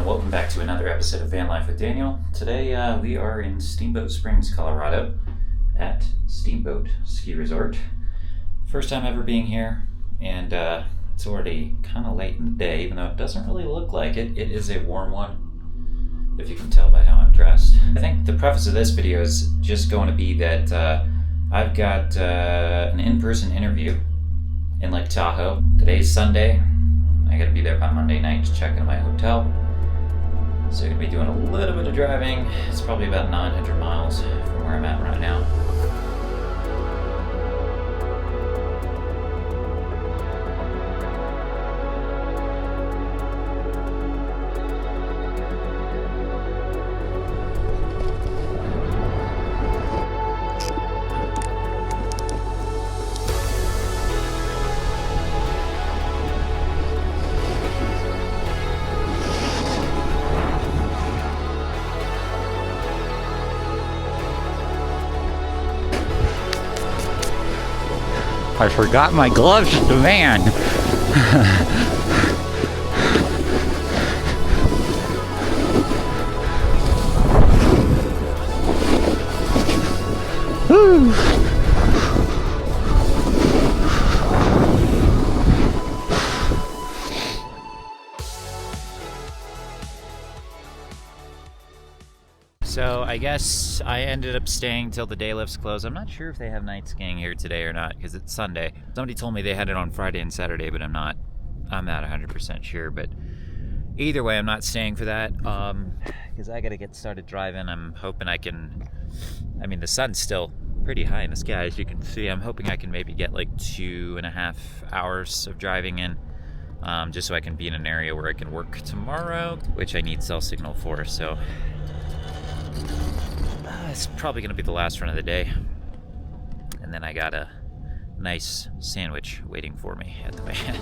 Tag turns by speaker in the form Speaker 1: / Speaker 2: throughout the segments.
Speaker 1: and welcome back to another episode of Van Life with Daniel. Today we are in Steamboat Springs, Colorado at Steamboat Ski Resort. First time ever being here, and it's already kind of late in the day, even though it doesn't really look like it. It is a warm one, if you can tell by how I'm dressed. I think the preface of this video is just going to be that I've got an in-person interview in Lake Tahoe. Today's Sunday. I gotta be there by Monday night to check into my hotel. So I'm gonna be doing a little bit of driving. It's probably about 900 miles from where I'm at right now.
Speaker 2: I forgot my gloves at the van. Woo.
Speaker 1: So I guess I ended up staying till the day lifts closed. I'm not sure if they have night skiing here today or not because it's Sunday. Somebody told me they had it on Friday and Saturday, but I'm not 100% sure. But either way, I'm not staying for that because I got to get started driving. I'm hoping I can, the sun's still pretty high in the sky, as you can see. I'm hoping I can maybe get like 2.5 hours of driving in. Just so I can be in an area where I can work tomorrow, which I need cell signal for, so it's probably going to be the last run of the day. And then I got a nice sandwich waiting for me at the van.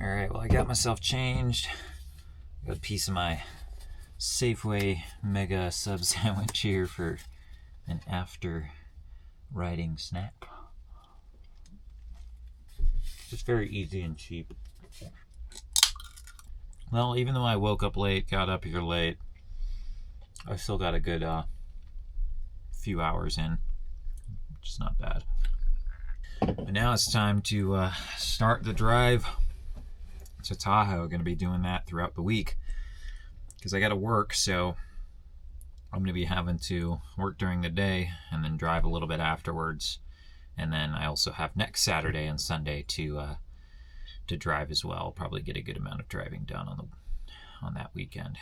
Speaker 1: Alright, well I got myself changed. Got a piece of my Safeway Mega Sub Sandwich here for an after riding snack. Just very easy and cheap. Well, even though I woke up late, got up here late, I still got a good few hours in, which is not bad. But now it's time to start the drive to Tahoe. Going to be doing that throughout the week because I got to work, so I'm going to be having to work during the day and then drive a little bit afterwards. And then I also have next Saturday and Sunday to drive as well. Probably get a good amount of driving done on that weekend.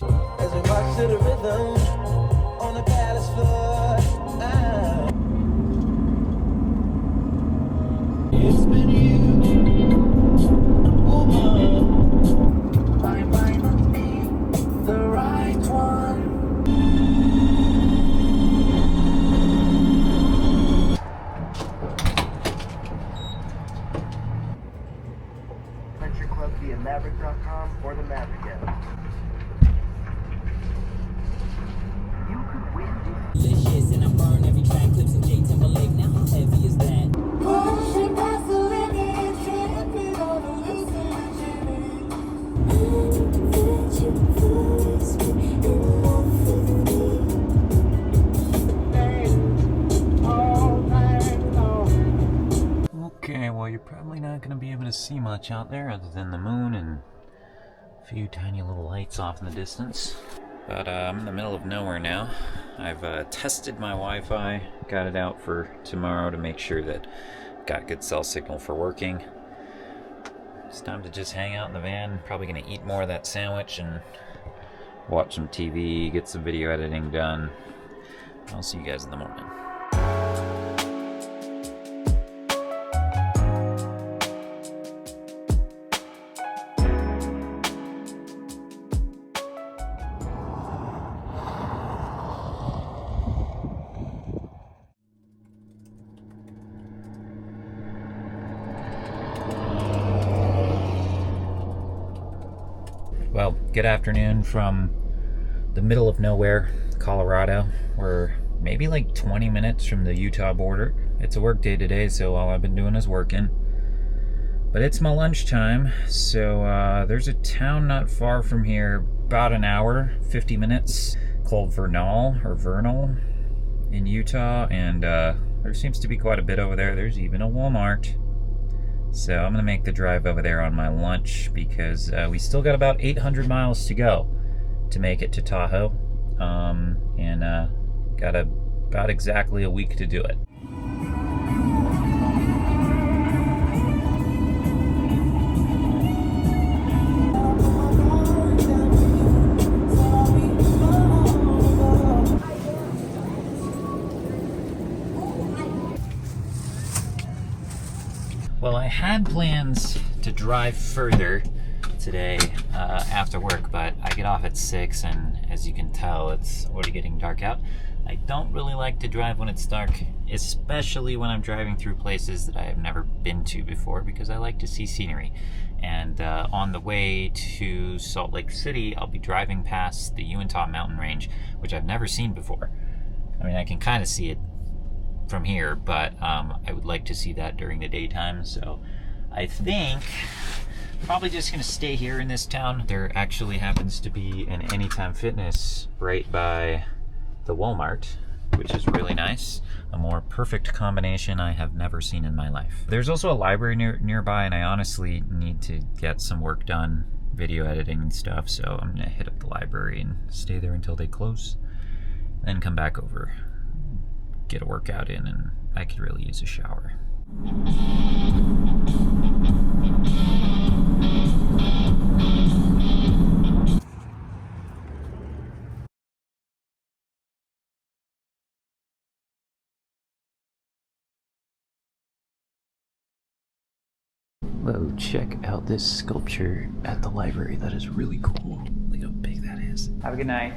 Speaker 3: As we march to the rhythm on the palace floor, it's been you.
Speaker 4: Maverick.com or the Maverick app. You could win this shit, and I burn every track, clips and J Timberlake. Now how heavy is that? Pushing past the limit, tripping on the
Speaker 1: Okay, well you're probably not going to be able to see much out there other than the moon and a few tiny little lights off in the distance. But I'm in the middle of nowhere now. I've tested my Wi-Fi, got it out for tomorrow to make sure that got good cell signal for working. It's time to just hang out in the van. Probably going to eat more of that sandwich and watch some TV, get some video editing done. I'll see you guys in the morning. Well, good afternoon from the middle of nowhere, Colorado. We're maybe like 20 minutes from the Utah border. It's a work day today, so all I've been doing is working. But it's my lunchtime, so there's a town not far from here, about an hour, 50 minutes, called Vernal in Utah, and there seems to be quite a bit over there. There's even a Walmart. So I'm gonna make the drive over there on my lunch because we still got about 800 miles to go to make it to Tahoe, and got about exactly a week to do it. Well, I had plans to drive further today after work, but I get off at 6, and as you can tell, it's already getting dark out. I don't really like to drive when it's dark, especially when I'm driving through places that I have never been to before, because I like to see scenery. And on the way to Salt Lake City, I'll be driving past the Uintah mountain range, which I've never seen before. I mean, I can kind of see it from here, but I would like to see that during the daytime, so I think probably just gonna stay here in this town. There actually happens to be an Anytime Fitness right by the Walmart, which is really nice. A more perfect combination I have never seen in my life. There's also a library nearby, and I honestly need to get some work done, video editing and stuff, so I'm gonna hit up the library and stay there until they close, then come back over, get a workout in, and I could really use a shower. Whoa, check out this sculpture at the library. That is really cool. Look how big that is. Have a good night.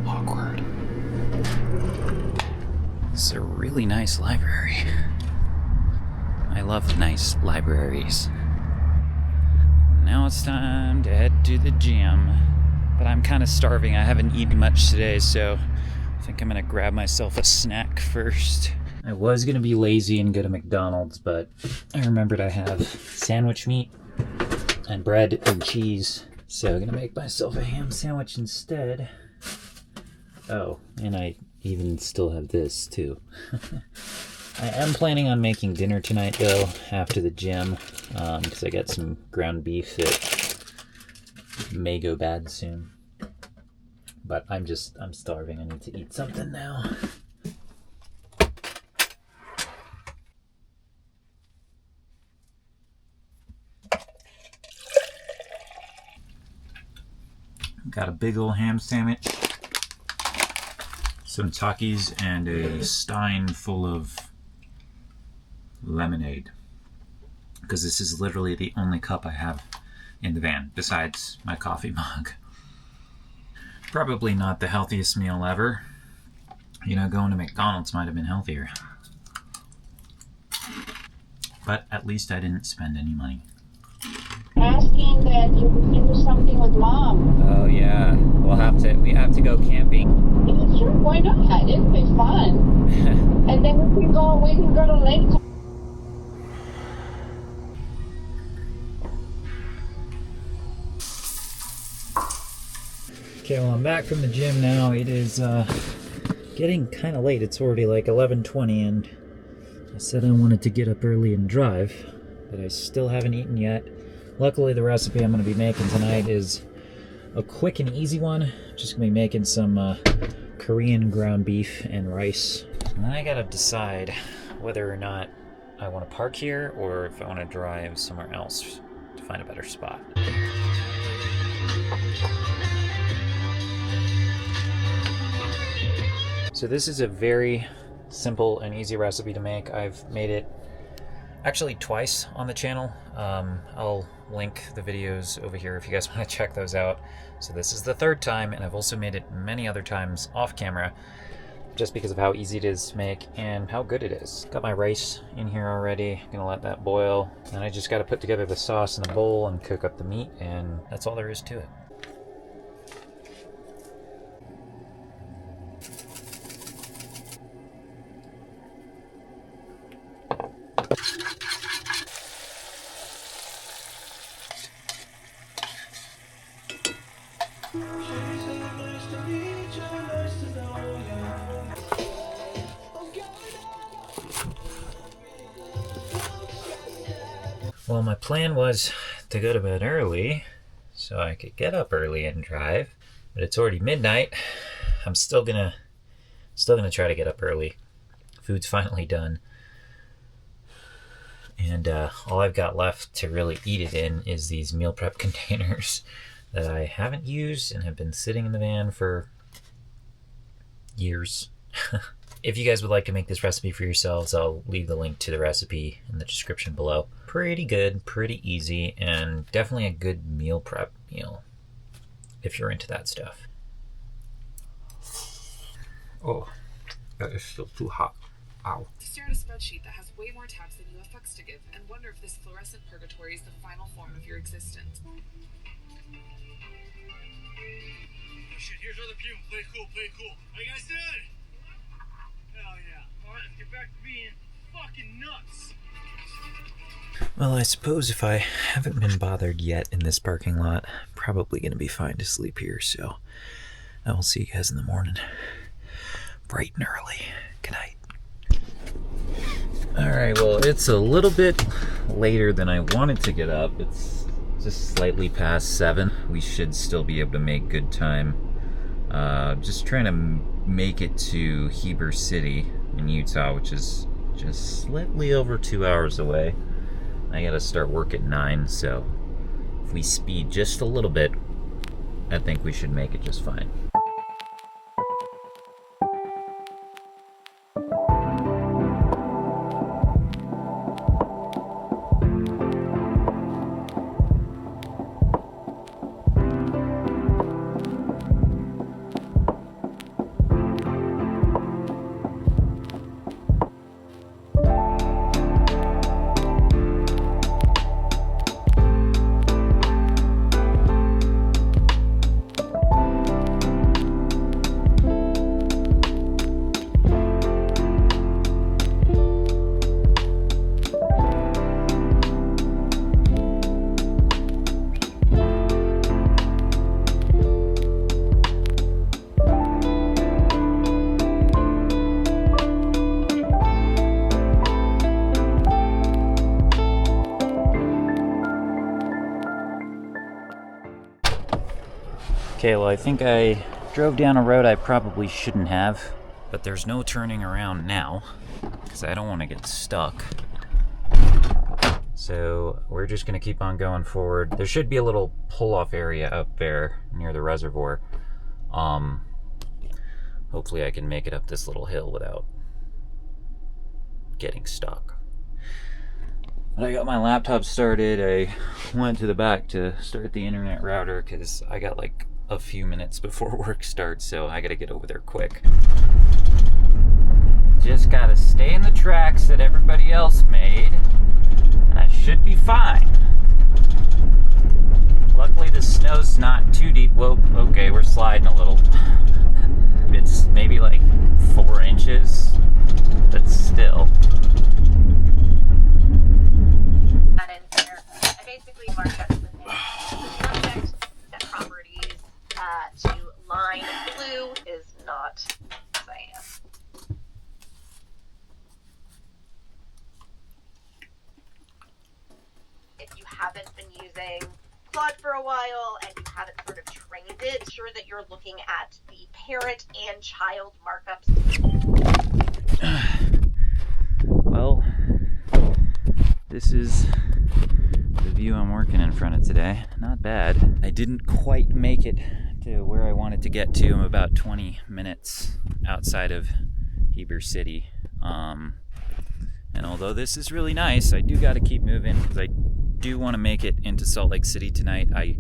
Speaker 1: Awkward. This is a really nice library. I love nice libraries. Now it's time to head to the gym. But I'm kind of starving. I haven't eaten much today, so I think I'm gonna grab myself a snack first. I was gonna be lazy and go to McDonald's, but I remembered I have sandwich meat and bread and cheese, so I'm gonna make myself a ham sandwich instead. Oh, and I even still have this too. I am planning on making dinner tonight though, after the gym, because I got some ground beef that may go bad soon. But I'm starving. I need to eat something now. Got a big old ham sandwich, some Takis, and a stein full of lemonade, because this is literally the only cup I have in the van besides my coffee mug. Probably not the healthiest meal ever. You know, going to McDonald's might have been healthier, but at least I didn't spend any money.
Speaker 5: Asking that you can do something with Mom.
Speaker 1: Oh yeah, we have to go camping.
Speaker 5: Yeah, sure, why not? It'll be fun. And then we can go to Lake.
Speaker 1: Okay, well, I'm back from the gym now. It is getting kind of late. It's already like 11:20, and I said I wanted to get up early and drive, but I still haven't eaten yet. Luckily, the recipe I'm going to be making tonight is a quick and easy one. I'm just going to be making some Korean ground beef and rice. And then I got to decide whether or not I want to park here or if I want to drive somewhere else to find a better spot. So this is a very simple and easy recipe to make. I've made it actually twice on the channel. I'll link the videos over here if you guys want to check those out. So this is the third time, and I've also made it many other times off camera. just because of how easy it is to make and how good it is. Got my rice in here already. Gonna let that boil. And I just gotta put together the sauce in a bowl and cook up the meat, and that's all there is to it. Well, my plan was to go to bed early so I could get up early and drive, but it's already midnight. I'm still gonna try to get up early. Food's finally done, and all I've got left to really eat it in is these meal prep containers that I haven't used and have been sitting in the van for years. If you guys would like to make this recipe for yourselves, I'll leave the link to the recipe in the description below. Pretty good, pretty easy, and definitely a good meal prep meal if you're into that stuff. Oh, that is still too hot. Ow.
Speaker 6: Stare at a spreadsheet that has way more tabs than you have fucks to give and wonder if this fluorescent purgatory is the final form of your existence.
Speaker 7: Oh shit, here's other people. Play cool, play cool. How you guys doing? Hell yeah. Alright, let's get back to being fucking nuts.
Speaker 1: Well, I suppose if I haven't been bothered yet in this parking lot, I'm probably going to be fine to sleep here, so I will see you guys in the morning. Bright and early. Good night. Alright, well, it's a little bit later than I wanted to get up. It's just slightly past 7. We should still be able to make good time. Just trying to make it to Heber City in Utah, which is just slightly over 2 hours away. I gotta start work at 9, so if we speed just a little bit, I think we should make it just fine. Okay, well, I think I drove down a road I probably shouldn't have, but there's no turning around now because I don't want to get stuck. So we're just going to keep on going forward. There should be a little pull-off area up there near the reservoir. Hopefully I can make it up this little hill without getting stuck. But I got my laptop started. I went to the back to start the internet router because I got like a few minutes before work starts, so I gotta get over there quick. Just gotta stay in the tracks that everybody else made, and I should be fine. Luckily the snow's not too deep. Whoa, okay, we're sliding a little. It's maybe like 4 inches, but still.
Speaker 8: That in there. I basically marked up the name. Subject, set properties, to line blue is not cyan. If you haven't been using Claude for a while and you haven't sort of trained it, ensure that you're looking at the parent and child markups.
Speaker 1: Well, this is the view I'm working in front of today. Not bad. I didn't quite make it to where I wanted to get to. I'm about 20 minutes outside of Heber City. And although this is really nice, I do got to keep moving because I do want to make it into Salt Lake City tonight. I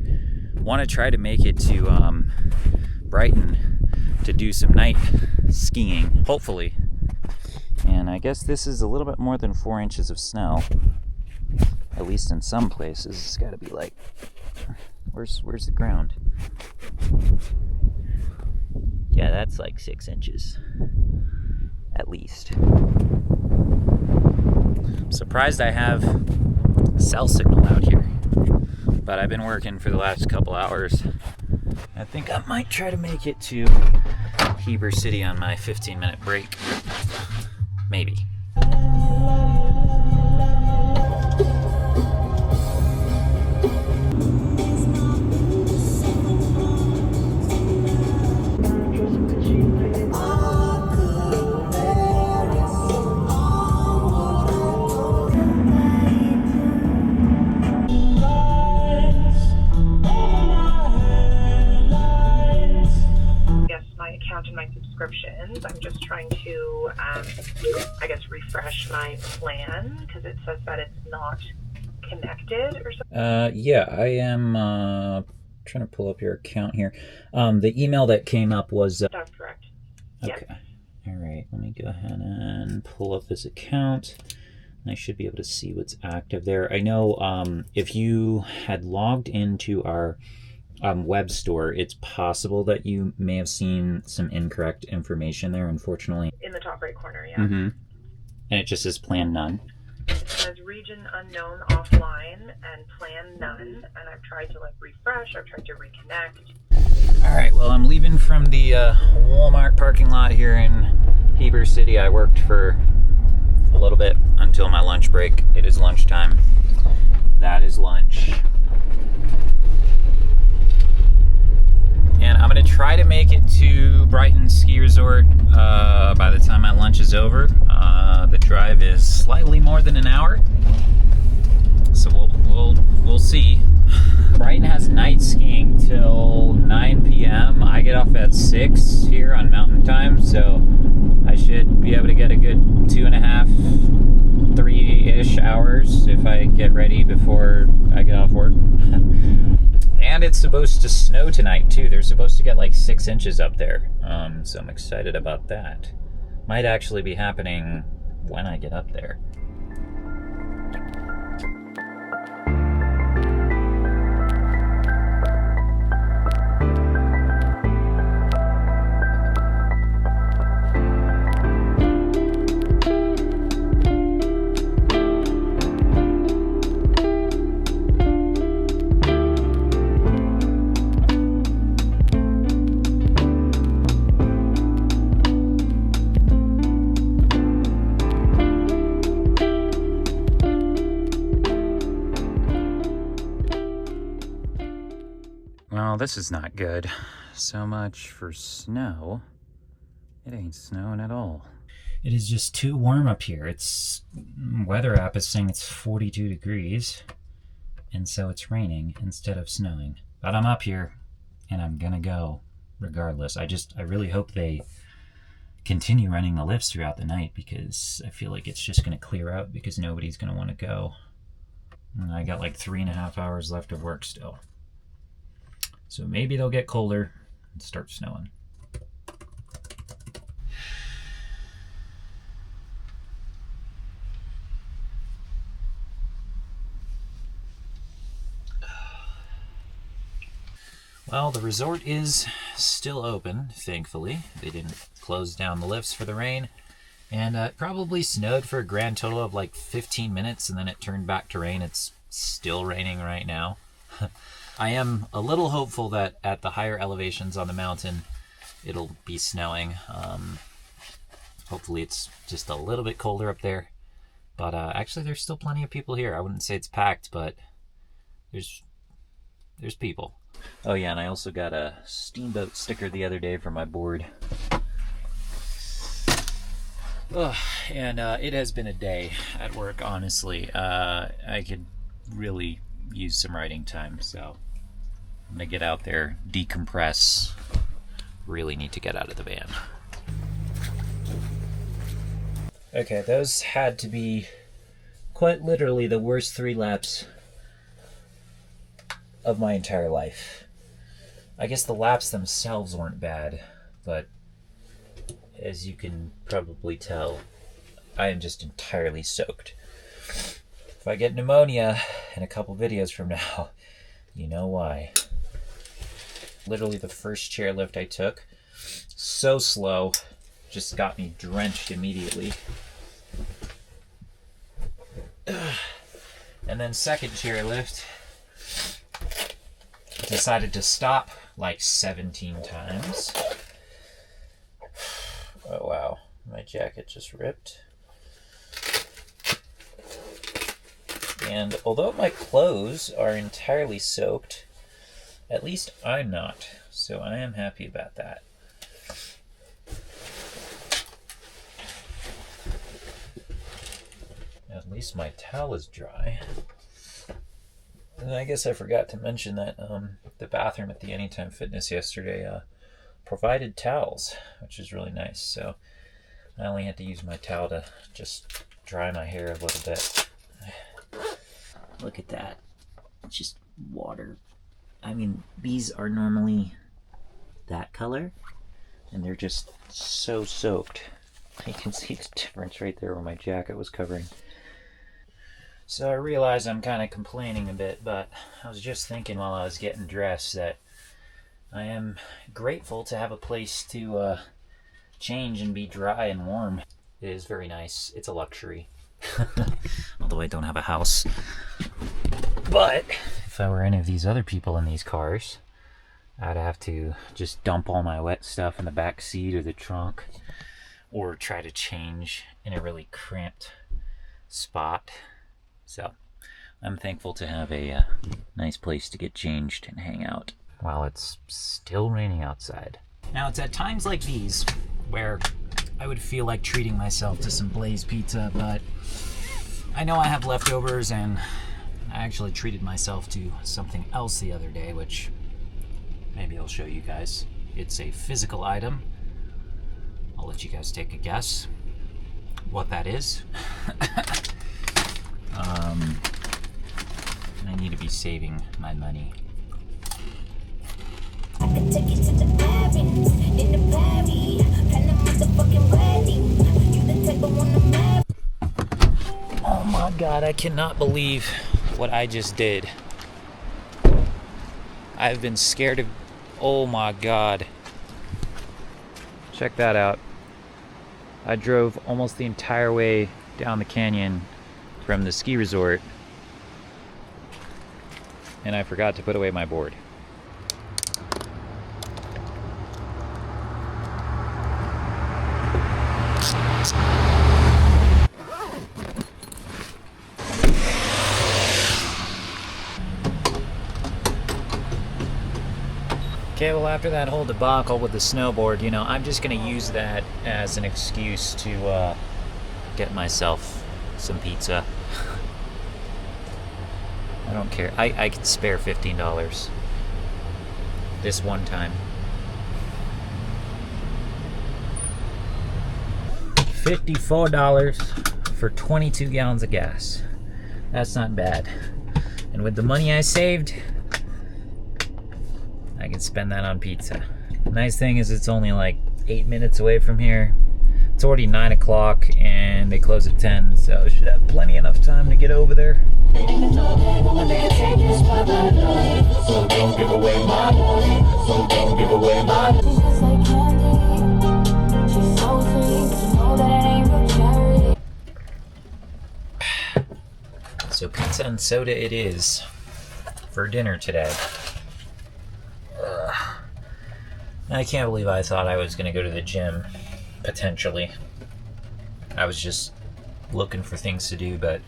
Speaker 1: want to try to make it to Brighton to do some night skiing, hopefully. And I guess this is a little bit more than 4 inches of snow. At least in some places. It's gotta be like, where's the ground? Yeah, that's like 6 inches. At least. I'm surprised I have cell signal out here. But I've been working for the last couple hours. I think I might try to make it to Heber City on my 15-minute break. Maybe.
Speaker 9: And my subscriptions. I'm just trying to, I guess, refresh my plan because it says that it's not connected or something.
Speaker 1: Yeah, I am trying to pull up your account here. The email that came up was...
Speaker 9: That's correct.
Speaker 1: Okay. Yes. All right, let me go ahead and pull up this account. And I should be able to see what's active there. I know if you had logged into our web store, it's possible that you may have seen some incorrect information there, unfortunately.
Speaker 9: In the top right corner, yeah.
Speaker 1: Mm-hmm. And it just says plan none.
Speaker 9: It says region unknown offline and plan none. And I've tried to refresh, I've tried to reconnect.
Speaker 1: All right, well, I'm leaving from the Walmart parking lot here in Heber City. I worked for a little bit until my lunch break. It is lunchtime. That is lunch. And I'm going to try to make it to Brighton Ski Resort by the time my lunch is over. The drive is slightly more than an hour, so we'll see. Brighton has night skiing till 9 p.m. I get off at 6 here on Mountain Time, so I should be able to get a good 2.5, 3-ish hours if I get ready before I get off work. And it's supposed to snow tonight too. They're supposed to get like 6 inches up there. So I'm excited about that. Might actually be happening when I get up there. Well, this is not good. So much for snow. It ain't snowing at all. It is just too warm up here. It's weather app is saying it's 42 degrees, and so it's raining instead of snowing. But I'm up here, and I'm gonna go regardless. I really hope they continue running the lifts throughout the night, because I feel like it's just gonna clear out because nobody's gonna want to go. And I got like 3.5 hours left of work still. So maybe they'll get colder and start snowing. Well, the resort is still open, thankfully. They didn't close down the lifts for the rain. And it probably snowed for a grand total of like 15 minutes, and then it turned back to rain. It's still raining right now. I am a little hopeful that at the higher elevations on the mountain, it'll be snowing. Hopefully it's just a little bit colder up there. But actually, there's still plenty of people here. I wouldn't say it's packed, but there's people. Oh yeah, and I also got a Steamboat sticker the other day for my board. Ugh, and it has been a day at work, honestly. I could really use some writing time, so I'm gonna get out there, decompress. Really need to get out of the van. Okay, those had to be quite literally the worst 3 laps of my entire life. I guess the laps themselves weren't bad, but as you can probably tell, I am just entirely soaked. If I get pneumonia in a couple videos from now, you know why. Literally the first chairlift I took, so slow, just got me drenched immediately. And then second chairlift, decided to stop like 17 times. Oh wow, my jacket just ripped. And although my clothes are entirely soaked, at least I'm not, so I am happy about that. At least my towel is dry. And I guess I forgot to mention that the bathroom at the Anytime Fitness yesterday provided towels, which is really nice. So I only had to use my towel to just dry my hair a little bit. Look at that. It's just water. I mean, these are normally that color, and they're just so soaked. You can see the difference right there where my jacket was covering. So I realize I'm kind of complaining a bit, but I was just thinking while I was getting dressed that I am grateful to have a place to change and be dry and warm. It is very nice. It's a luxury. Although I don't have a house. But if I were any of these other people in these cars, I'd have to just dump all my wet stuff in the back seat or the trunk, or try to change in a really cramped spot. So I'm thankful to have a nice place to get changed and hang out while it's still raining outside. Now it's at times like these where I would feel like treating myself to some Blaze pizza, but I know I have leftovers, and I actually treated myself to something else the other day, which maybe I'll show you guys. It's a physical item. I'll let you guys take a guess what that is. I need to be saving my money.
Speaker 10: I could take you to the Paris, in the Paris, plan a motherfucking wedding. You the type of one to marry.
Speaker 1: Oh my god, I cannot believe what I just did. I've been scared of... Oh my god. Check that out. I drove almost the entire way down the canyon from the ski resort, and I forgot to put away my board. Okay, well, after that whole debacle with the snowboard, you know, I'm just gonna use that as an excuse to get myself some pizza. I don't care. I could spare $15 this one time. $54 for 22 gallons of gas. That's not bad. And with the money I saved, I can spend that on pizza. Nice thing is it's only like 8 minutes away from here. It's already 9 o'clock and they close at 10, so I should have plenty enough time to get over there. So don't give away my, so don't give away my. So pizza and soda it is for dinner today. I can't believe I thought I was going to go to the gym, potentially. I was just looking for things to do, but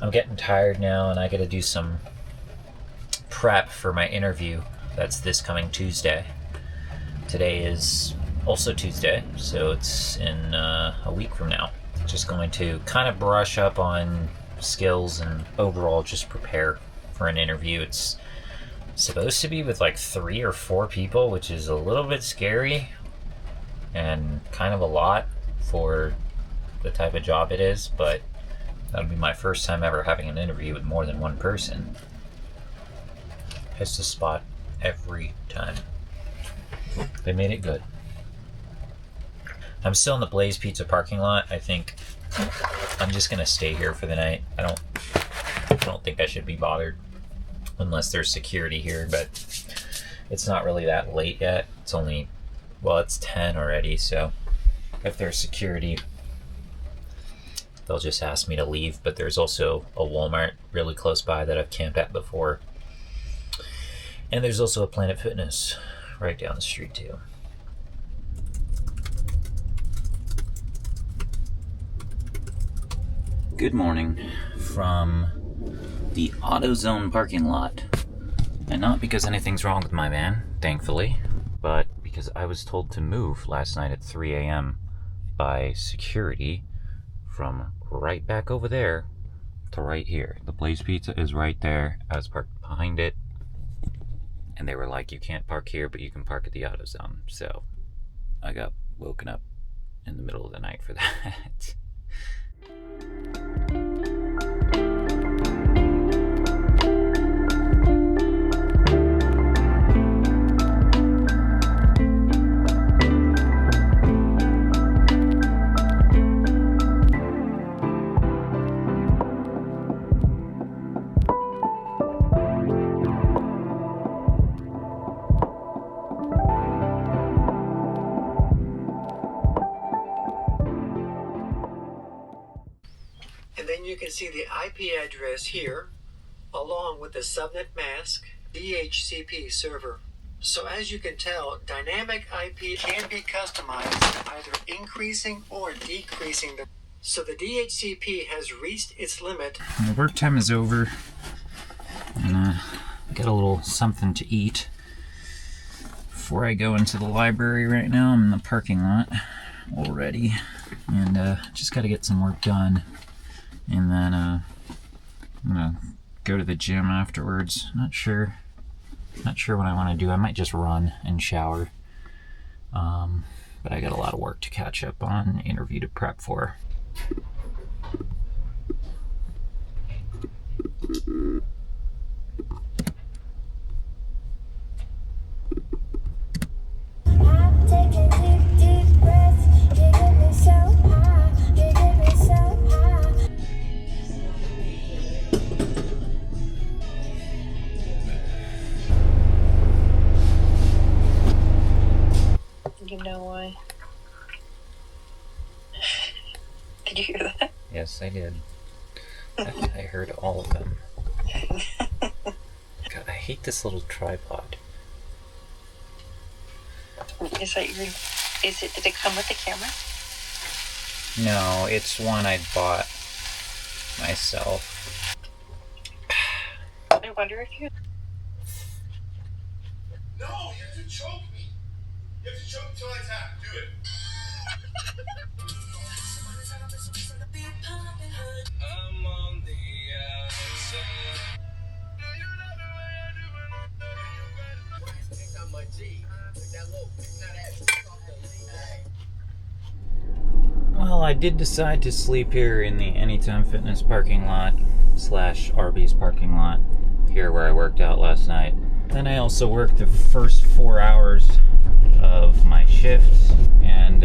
Speaker 1: I'm getting tired now and I got to do some prep for my interview. That's this coming Tuesday. Today is also Tuesday, so it's in a week from now. Just going to kind of brush up on skills and overall just prepare for an interview. It's supposed to be with like 3 or 4 people, which is a little bit scary and kind of a lot for the type of job it is, but that'll be my first time ever having an interview with more than one person. Hits the spot every time. They made it good. I'm still in the Blaze Pizza parking lot. I think I'm just gonna stay here for the night. I don't think I should be bothered unless there's security here, but it's not really that late yet. It's only, well, it's 10 already, so if there's security, they'll just ask me to leave. But there's also a Walmart really close by that I've camped at before. And there's also a Planet Fitness right down the street too. Good morning from the AutoZone parking lot. And not because anything's wrong with my van, thankfully, but because I was told to move last night at 3 a.m. by security from right back over there to right here. The Blaze Pizza is right there. I was parked behind it. And they were like, you can't park here, but you can park at the AutoZone. So I got woken up in the middle of the night for that.
Speaker 11: And then you can see the IP address here, along with the subnet mask, DHCP server. So as you can tell, dynamic IP can be customized, either increasing or decreasing the. So the DHCP has reached its limit.
Speaker 1: My work time is over, and I got a little something to eat before I go into the library. Right now I'm in the parking lot already, and just got to get some work done. And then I'm gonna go to the gym afterwards. Not sure what I want to do. I might just run and shower. But I got a lot of work to catch up on, interview to prep for.
Speaker 10: I'm taking deep breaths. You get me so high. You get me so high.
Speaker 9: You know why? Did you hear that?
Speaker 1: Yes, I did. I heard all of them. God, I hate this little tripod.
Speaker 9: Is that your? Is it? Did it come with the camera?
Speaker 1: No, it's one I bought myself.
Speaker 9: I wonder if you.
Speaker 7: No, you have to choke me. You have to choke till I tap. Do it. I'm on the outside.
Speaker 1: Well, I did decide to sleep here in the Anytime Fitness parking lot / Arby's parking lot here where I worked out last night. Then I also worked the first 4 hours of my shift, and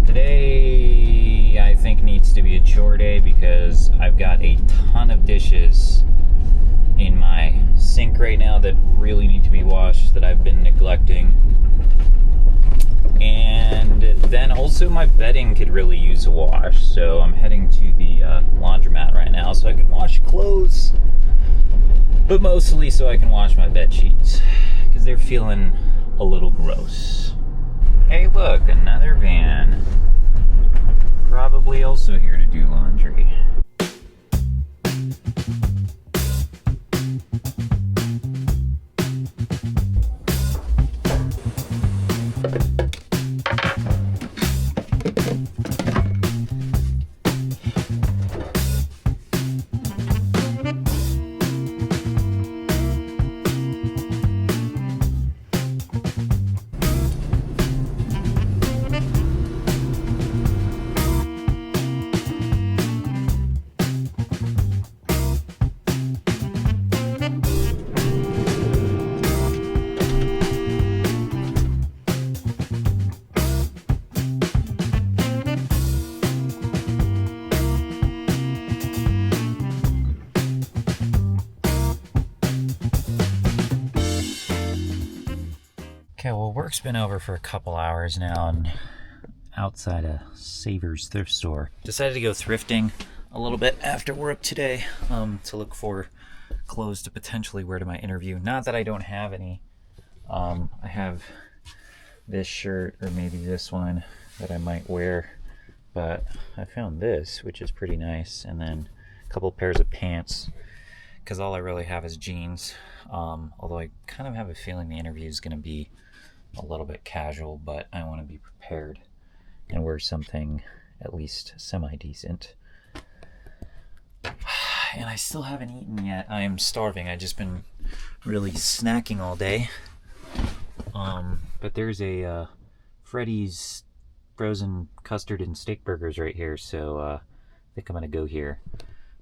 Speaker 1: today I think needs to be a chore day because I've got a ton of dishes in my sink right now that really need to be washed that I've been neglecting. And then also my bedding could really use a wash, so I'm heading to the laundromat right now so I can wash clothes, but mostly so I can wash my bed sheets because they're feeling a little gross. Hey look, another van. Probably also here to do laundry. Work's been over for a couple hours now, and outside a Savers thrift store. Decided to go thrifting a little bit after work today to look for clothes to potentially wear to my interview. Not that I don't have any. I have this shirt, or maybe this one, that I might wear, but I found this, which is pretty nice, and then a couple pairs of pants, because all I really have is jeans. Although I kind of have a feeling the interview is going to be a little bit casual, but I want to be prepared and wear something at least semi-decent. And I still haven't eaten yet. I am starving. I've just been really snacking all day. But there's a Freddy's frozen custard and steak burgers right here, so I think I'm gonna go here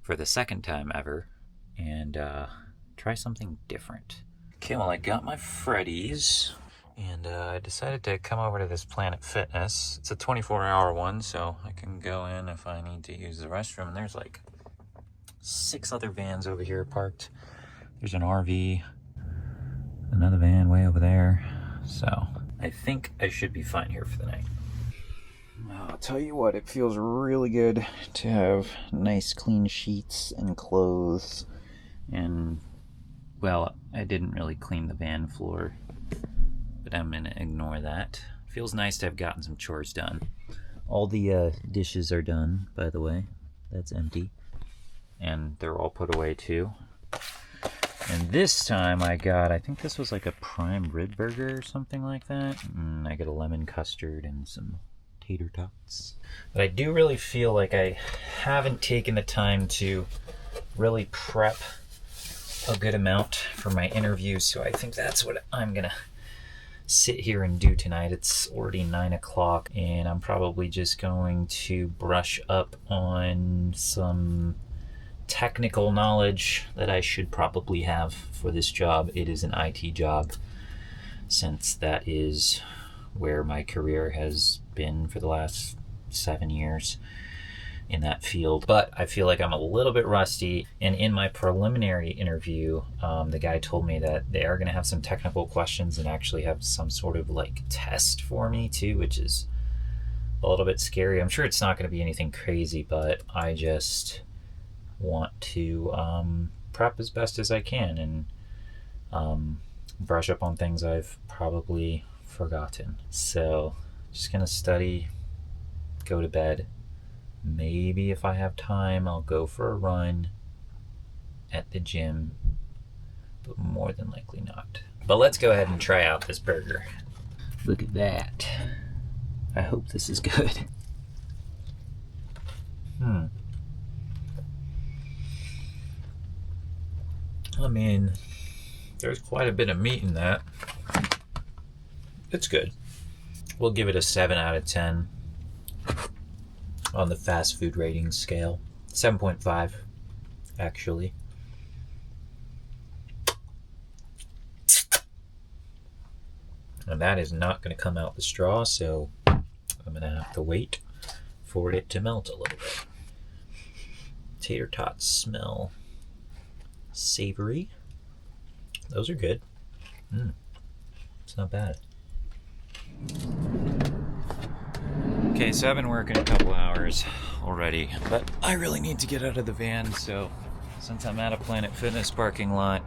Speaker 1: for the second time ever and try something different. Okay, well, I got my Freddy's, and I decided to come over to this Planet Fitness. It's a 24-hour one, so I can go in if I need to use the restroom. And there's like 6 other vans over here parked. There's an RV, another van way over there. So I think I should be fine here for the night. I'll tell you what, it feels really good to have nice clean sheets and clothes. And, well, I didn't really clean the van floor, but I'm gonna ignore that. Feels nice to have gotten some chores done. All the dishes are done, by the way. That's empty. And they're all put away too. And this time I got, I think this was like a prime rib burger or something like that. And I got a lemon custard and some tater tots. But I do really feel like I haven't taken the time to really prep a good amount for my interview. So I think that's what I'm gonna sit here and do tonight. It's already 9 o'clock, and I'm probably just going to brush up on some technical knowledge that I should probably have for this job. It is an IT job, since that is where my career has been for the last 7 years in that field. But I feel like I'm a little bit rusty, and in my preliminary interview, the guy told me that they are going to have some technical questions and actually have some sort of like test for me too, which is a little bit scary. I'm sure it's not going to be anything crazy, but I just want to prep as best as I can and brush up on things I've probably forgotten. So just gonna study, go to bed. Maybe if I have time, I'll go for a run at the gym, but more than likely not. But let's go ahead and try out this burger. Look at that. I hope this is good. I mean, there's quite a bit of meat in that. It's good. We'll give it a 7 out of 10 on the fast food rating scale. 7.5, actually. And that is not going to come out the straw, so I'm going to have to wait for it to melt a little bit. Tater tots smell savory. Those are good. It's not bad. Okay, so I've been working a couple hours already, but I really need to get out of the van, so since I'm at a Planet Fitness parking lot,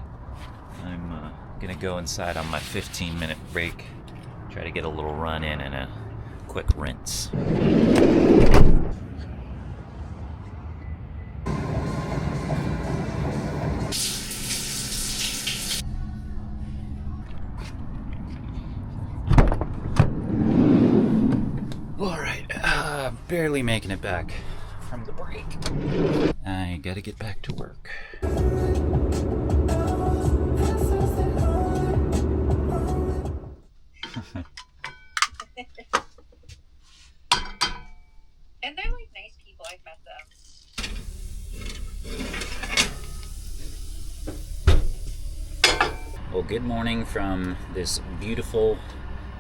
Speaker 1: I'm gonna go inside on my 15-minute break, try to get a little run in and a quick rinse. Barely making it back from the break. I gotta get back to work.
Speaker 8: And they're like nice people. I've met them.
Speaker 1: Well, good morning from this beautiful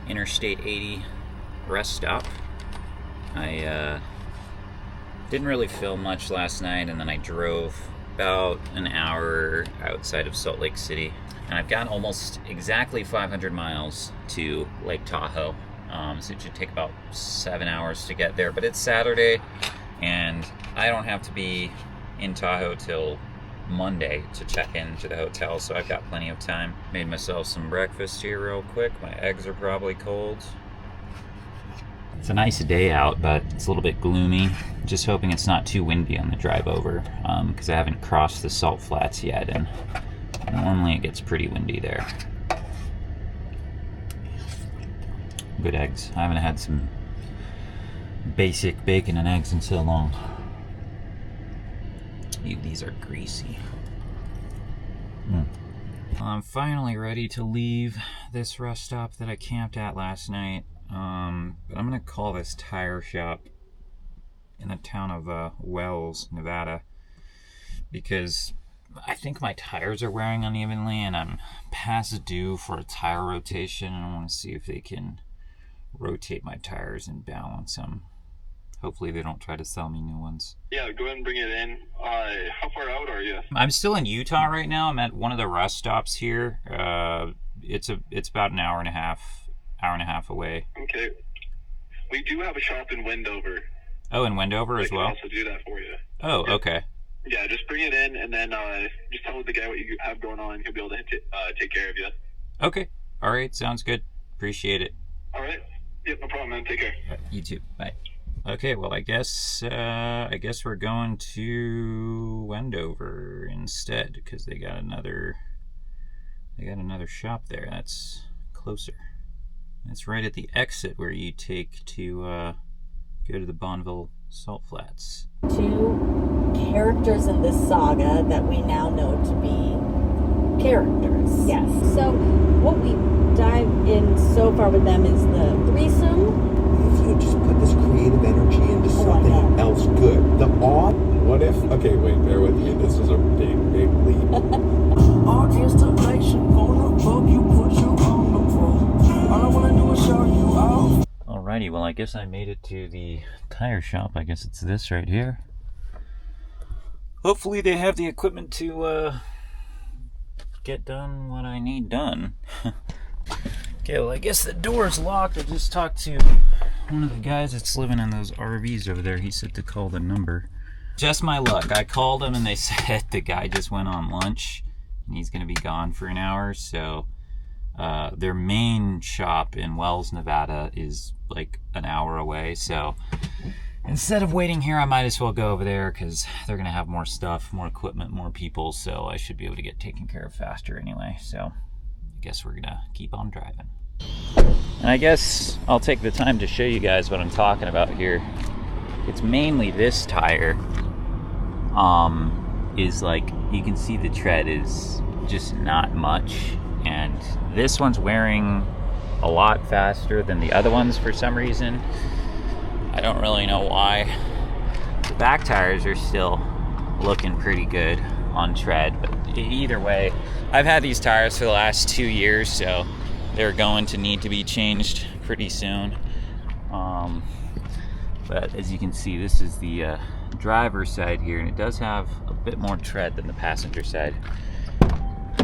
Speaker 1: Interstate 80 rest stop. I didn't really film much last night, and then I drove about an hour outside of Salt Lake City, and I've got almost exactly 500 miles to Lake Tahoe. So it should take about 7 hours to get there, but it's Saturday, and I don't have to be in Tahoe till Monday to check into the hotel, so I've got plenty of time. Made myself some breakfast here real quick. My eggs are probably cold. It's a nice day out, but it's a little bit gloomy. Just hoping it's not too windy on the drive over, because I haven't crossed the salt flats yet, and normally it gets pretty windy there. Good eggs. I haven't had some basic bacon and eggs in so long. Ew, these are greasy. I'm finally ready to leave this rest stop that I camped at last night. But I'm gonna call this tire shop in the town of Wells, Nevada, because I think my tires are wearing unevenly and I'm past due for a tire rotation, and I want to see if they can rotate my tires and balance them. Hopefully they don't try to sell me new ones.
Speaker 12: Yeah, go ahead and bring it in. How far out are you?
Speaker 1: I'm still in Utah right now. I'm at one of the rest stops here. It's about an hour and a half away.
Speaker 12: Okay. We do have a shop in Wendover.
Speaker 1: Oh, in Wendover as well?
Speaker 12: I can also do that for you.
Speaker 1: Oh,
Speaker 12: yeah.
Speaker 1: Okay.
Speaker 12: Yeah, just bring it in, and then just tell the guy what you have going on. He'll be able to take care of you.
Speaker 1: Okay. All right. Sounds good. Appreciate it.
Speaker 12: All right. Yep, no problem, man. Take care.
Speaker 1: You too. Bye. Okay, well, I guess we're going to Wendover instead, because they got another shop there that's closer. It's right at the exit where you take to go to the Bonneville Salt Flats.
Speaker 13: 2 characters in this saga that we now know to be characters.
Speaker 14: Yes. So what we dive in so far with them is the threesome.
Speaker 15: If you just put this creative energy into something else good. The odd. What if? Okay, wait, bear with me. This is a big leap.
Speaker 3: Our installation gonna bug you, put you on the floor. All I wanna do is show you out.
Speaker 1: Alrighty, well, I guess I made it to the tire shop. I guess it's this right here. Hopefully they have the equipment to get done what I need done. Okay, well, I guess the door's locked. I just talked to one of the guys that's living in those RVs over there. He said to call the number. Just my luck. I called him and they said the guy just went on lunch and he's going to be gone for an hour. So their main shop in Wells, Nevada is like an hour away. So instead of waiting here, I might as well go over there because they're going to have more stuff, more equipment, more people. So I should be able to get taken care of faster anyway. So I guess we're going to keep on driving. And I guess I'll take the time to show you guys what I'm talking about here. It's mainly this tire. Is like, you can see the tread is just not much. And this one's wearing a lot faster than the other ones for some reason. I don't really know why. The back tires are still looking pretty good on tread, but either way, I've had these tires for the last 2 years, so they're going to need to be changed pretty soon. But as you can see, this is the driver's side here, and it does have a bit more tread than the passenger side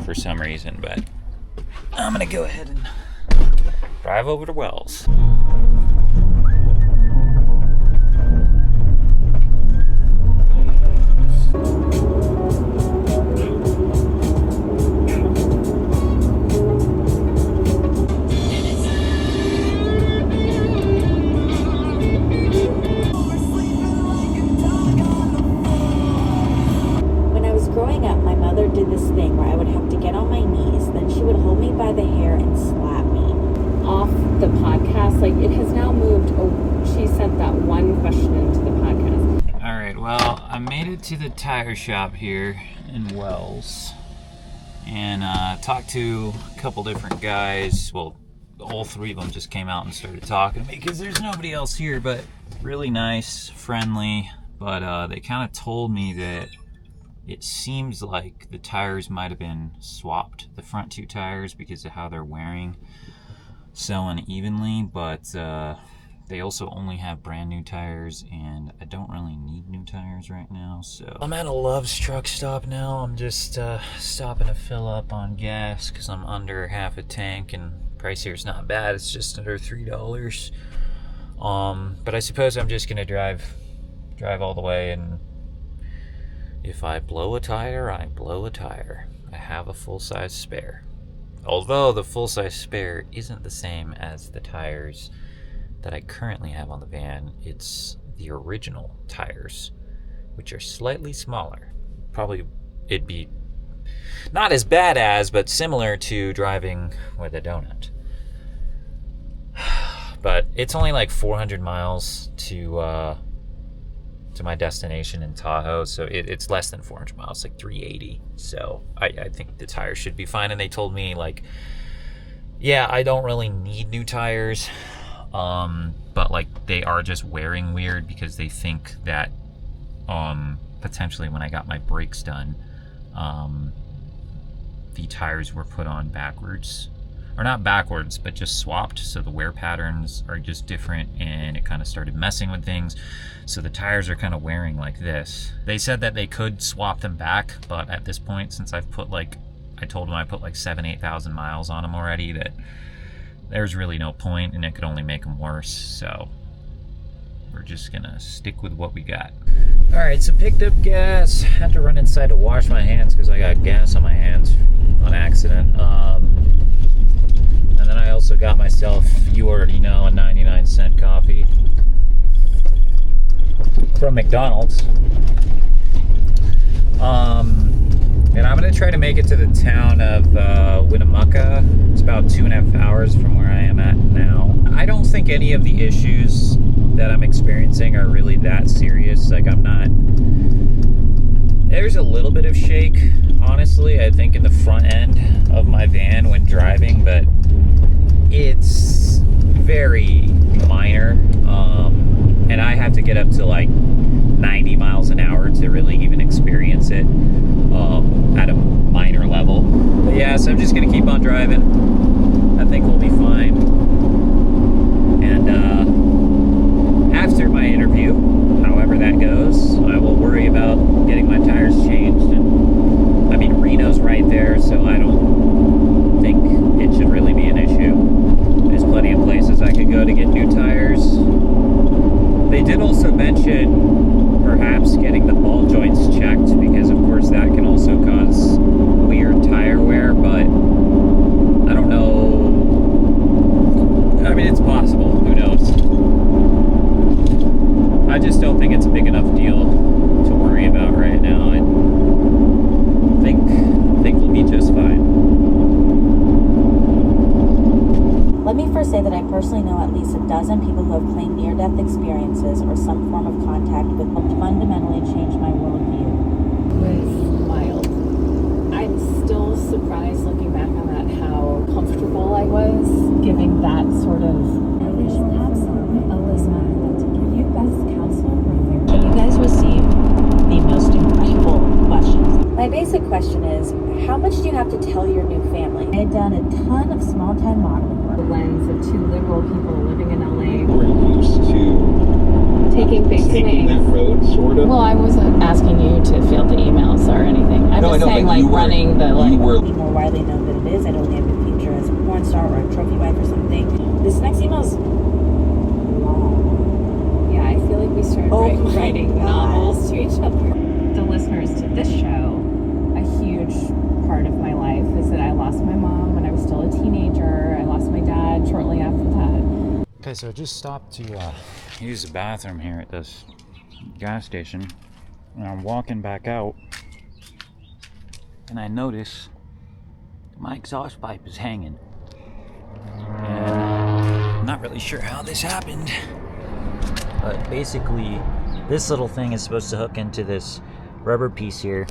Speaker 1: for some reason, but I'm gonna go ahead and drive over to Wells.
Speaker 13: Did this thing where I would have to get on my knees, then she would hold me by the hair and slap me.
Speaker 14: Off the podcast, like, it has now moved. She sent that one question into the podcast.
Speaker 1: All right, well, I made it to the tire shop here in Wells and talked to a couple different guys. Well, all 3 of them just came out and started talking to me because there's nobody else here, but really nice, friendly. But they kind of told me that it seems like the tires might have been swapped, the front 2 tires, because of how they're wearing so unevenly, but They also only have brand new tires, and I don't really need new tires right now, so... I'm at a Love's truck stop now. I'm just stopping to fill up on gas because I'm under half a tank, and price here is not bad. It's just under $3. But I suppose I'm just gonna drive all the way, and if I blow a tire, I blow a tire. I have a full-size spare. Although the full-size spare isn't the same as the tires that I currently have on the van. It's the original tires, which are slightly smaller. Probably it'd be not as bad as, but similar to driving with a donut. But it's only like 400 miles to my destination in Tahoe, so it's less than 400 miles, like 380. So I think the tires should be fine. And they told me, like, yeah, I don't really need new tires, but like they are just wearing weird because they think that potentially when I got my brakes done, the tires were put on backwards. Or not backwards, but just swapped, so the wear patterns are just different, and it kind of started messing with things. So the tires are kind of wearing like this. They said that they could swap them back, but at this point, since I've put like, I told them I put like 8,000 miles on them already, that there's really no point, and it could only make them worse. So we're just gonna stick with what we got. All right, so picked up gas. Had to run inside to wash my hands because I got gas on my hands on accident. And then I also got myself, you already know, a 99-cent coffee from McDonald's. And I'm gonna try to make it to the town of Winnemucca. It's about 2.5 hours from where I am at now. I don't think any of the issues that I'm experiencing are really that serious. Like, I'm not... There's a little bit of shake, honestly, I think in the front end of my van when driving, but it's very minor, and I have to get up to like 90 miles an hour to really even experience it at a minor level. But yeah, so I'm just gonna keep on driving. I think we'll be fine. And after my interview, however that goes, I will worry about getting my tires changed. And I mean, Reno's right there, so I don't think it should really be an issue. There's plenty of places I could go to get new tires. They did also mention perhaps getting the ball joints checked, because of course that can also cause weird tire wear, but I don't know. I mean, it's possible, who knows? I just don't think it's a big enough deal to worry about right now. I think we'll be just fine.
Speaker 13: Let me first say that I personally know at least a dozen people who have claimed near-death experiences or some form of contact with them fundamentally changed my worldview.
Speaker 14: Was mild. I'm still surprised looking back on that how comfortable I was giving that sort of...
Speaker 13: You guys received the most incredible questions. My basic question is, how much do you have to tell your new family? I had done a ton of small-time modeling work.
Speaker 14: The lens of two liberal people living in LA.
Speaker 15: We're used to
Speaker 14: taking big
Speaker 15: taking that road, sort of.
Speaker 14: Well, I wasn't asking you to field the emails or anything. I'm just saying, like, running the, like...
Speaker 13: Be more widely known than it is. I don't have a future as a porn star or a trophy wife or something. This next email's long.
Speaker 14: Yeah, I feel like we started writing novels to each other. The listeners to this show, a huge part of my life is that I lost my mom when I was still a teenager. I lost my dad shortly after that.
Speaker 1: Okay, so I just stopped to use the bathroom here at this gas station, and I'm walking back out, and I notice my exhaust pipe is hanging. And I'm not really sure how this happened, but basically this little thing is supposed to hook into this rubber piece here.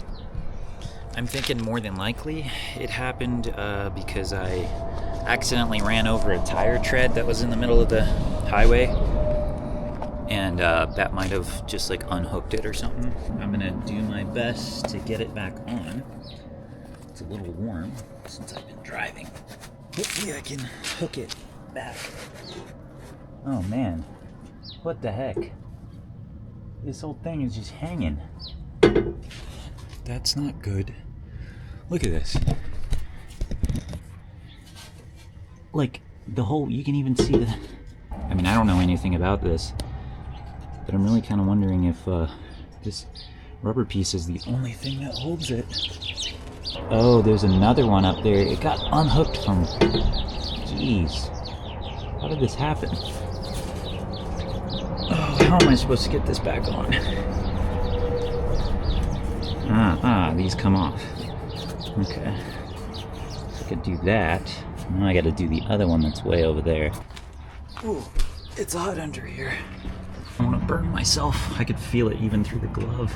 Speaker 1: I'm thinking more than likely it happened because I accidentally ran over a tire tread that was in the middle of the highway, and that might have just like unhooked it or something. I'm gonna do my best to get it back on. It's a little warm since I've been driving. Hopefully I can hook it back. Oh man, What the heck? This whole thing is just hanging. That's not good. Look at this. Like, the whole, you can even see the... I mean, I don't know anything about this, but I'm really kind of wondering if this rubber piece is the only thing that holds it. Oh, there's another one up there. It got unhooked from... Jeez. How did this happen? Oh, how am I supposed to get this back on? These come off. Okay. So I could do that. Now I gotta do the other one that's way over there. Ooh, it's hot under here. I wanna burn myself. I could feel it even through the glove.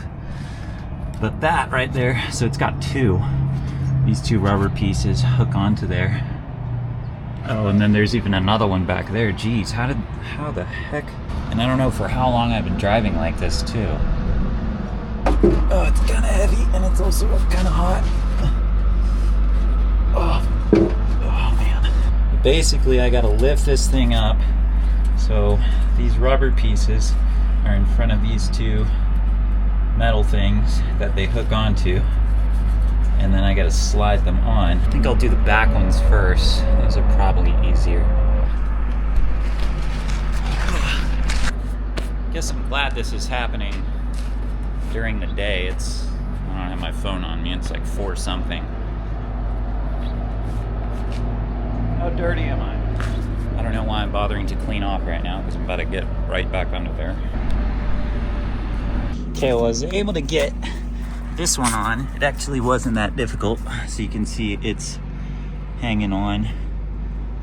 Speaker 1: But that right there, so it's got two. These two rubber pieces hook onto there. Oh, and then there's even another one back there. Geez, how the heck? And I don't know for how long I've been driving like this too. Oh, it's kind of heavy and it's also kind of hot. Oh man. Basically, I gotta lift this thing up. So these rubber pieces are in front of these two metal things that they hook onto. And then I gotta slide them on. I think I'll do the back ones first. Those are probably easier. Guess I'm glad this is happening during the day. I don't have my phone on me. It's like 4 something. How dirty am I? I don't know why I'm bothering to clean off right now because I'm about to get right back under there. Okay, well, I was able to get this one on. It actually wasn't that difficult. So you can see it's hanging on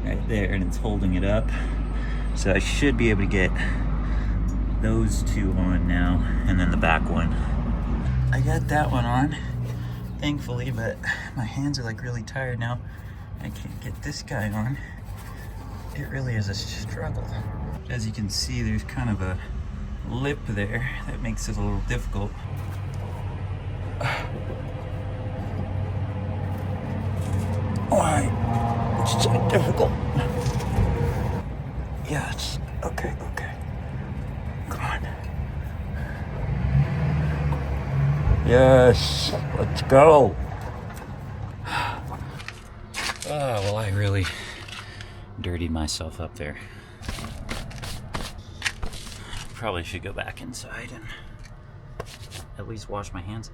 Speaker 1: right there and it's holding it up. So I should be able to get those two on now, and then the back one. I got that one on, thankfully, but my hands are like really tired now. I can't get this guy on. It really is a struggle. As you can see, there's kind of a lip there that makes it a little difficult. Why? It's so difficult. Yes. Okay. Come on. Yes. Let's go. Oh, well, I really dirtied myself up there. Probably should go back inside and at least wash my hands.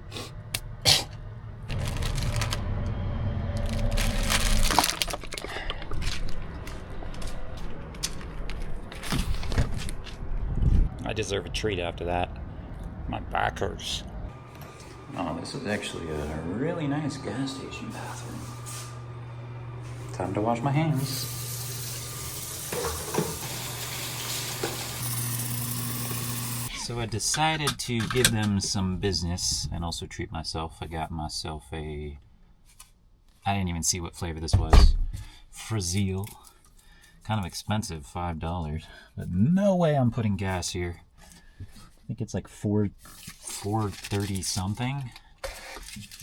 Speaker 1: I deserve a treat after that. My back hurts. Oh, this is actually a really nice gas station bathroom. Time to wash my hands. So I decided to give them some business and also treat myself. I got myself I didn't even see what flavor this was. Frazile. Kind of expensive, $5. But no way I'm putting gas here. I think it's like $4.30 something.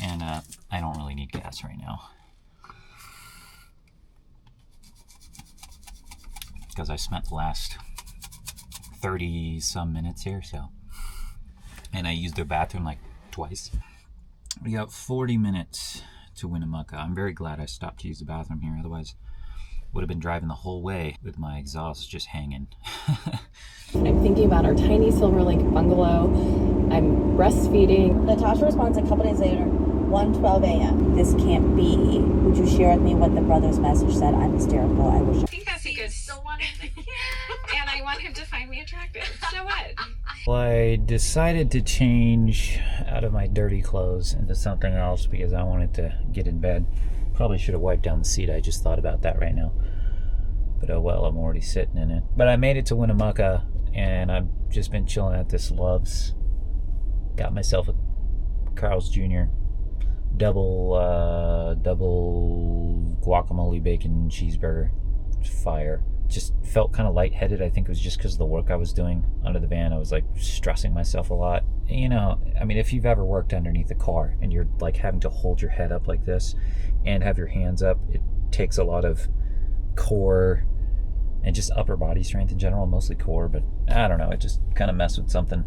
Speaker 1: And I don't really need gas right now. Because I spent the last 30 some minutes here, so. And I used their bathroom like twice. We got 40 minutes to Winnemucca. I'm very glad I stopped to use the bathroom here, otherwise would have been driving the whole way with my exhaust just hanging.
Speaker 14: I'm thinking about our tiny Silver Lake bungalow. I'm breastfeeding.
Speaker 13: Natasha responds a couple days later, 1:12 a.m. This can't be. Would you share with me what the brother's message said? I'm hysterical. I wish.
Speaker 6: I think that's a good. Still wanted the kid, and I want him to find me attractive. So what?
Speaker 1: Well, I decided to change out of my dirty clothes into something else because I wanted to get in bed. Probably should have wiped down the seat. I just thought about that right now. But oh well, I'm already sitting in it. But I made it to Winnemucca, and I've just been chilling at this Love's. Got myself a Carl's Jr. double guacamole bacon cheeseburger. Fire. Just felt kind of lightheaded. I think it was just because of the work I was doing under the van. I was like stressing myself a lot. You know, I mean, if you've ever worked underneath a car and you're like having to hold your head up like this and have your hands up, it takes a lot of core and just upper body strength in general, mostly core, but I don't know, it just kind of messed with something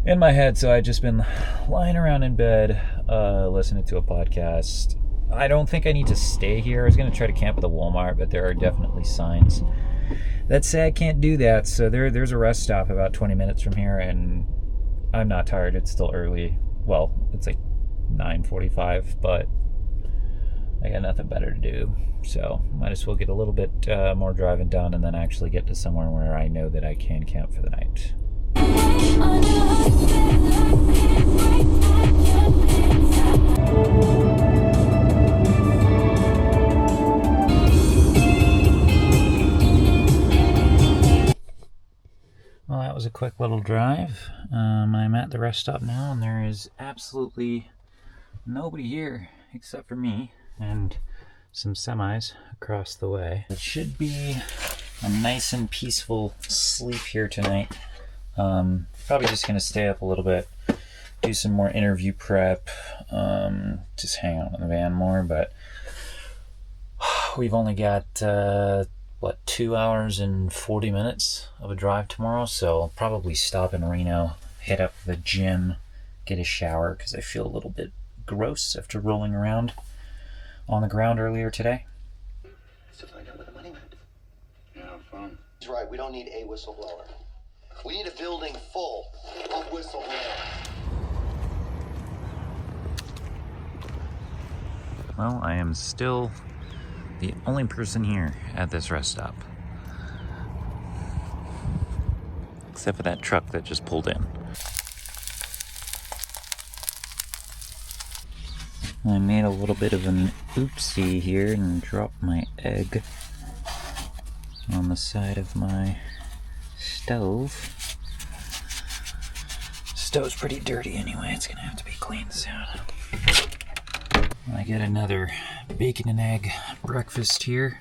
Speaker 1: in my head. So I've just been lying around in bed, listening to a podcast. I don't think I need to stay here. I was going to try to camp at the Walmart, but there are definitely signs that say I can't do that. So there's a rest stop about 20 minutes from here, and I'm not tired. It's still early. Well, it's like 9:45, but I got nothing better to do. So might as well get a little bit more driving done and then actually get to somewhere where I know that I can camp for the night. Well, that was a quick little drive. I'm at the rest stop now, and there is absolutely nobody here except for me and some semis across the way. It should be a nice and peaceful sleep here tonight. Probably just gonna stay up a little bit, do some more interview prep, just hang out in the van more, but we've only got 2 hours and 40 minutes of a drive tomorrow, so I'll probably stop in Reno, hit up the gym, get a shower, because I feel a little bit gross after rolling around on the ground earlier today.
Speaker 16: To find out where the money went. Yeah, fun. He's right, we don't need a whistleblower. We need a building full of whistleblowers.
Speaker 1: Well, I am still the only person here at this rest stop. Except for that truck that just pulled in. I made a little bit of an oopsie here and dropped my egg on the side of my stove. Stove's pretty dirty anyway, it's gonna have to be cleaned soon. I get another bacon and egg breakfast here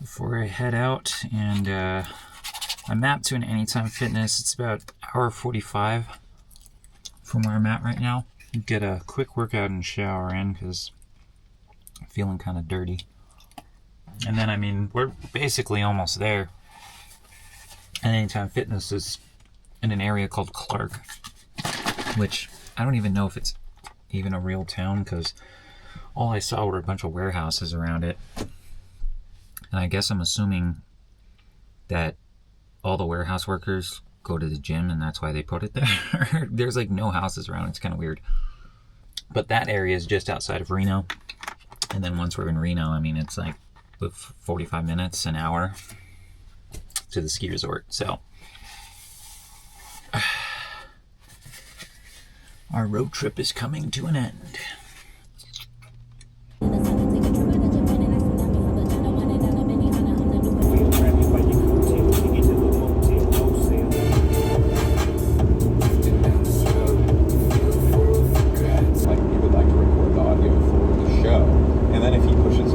Speaker 1: before I head out, and I'm mapped to an Anytime Fitness. It's about hour 45 from where I'm at right now. Get a quick workout and shower in because I'm feeling kind of dirty. And then, I mean, we're basically almost there. And Anytime Fitness is in an area called Clark, which I don't even know if it's even a real town because all I saw were a bunch of warehouses around it. And I guess I'm assuming that all the warehouse workers go to the gym and that's why they put it there. There's like no houses around. It's kind of weird. But that area is just outside of Reno. And then once we're in Reno, I mean, it's like 45 minutes, an hour to the ski resort. So our road trip is coming to an end.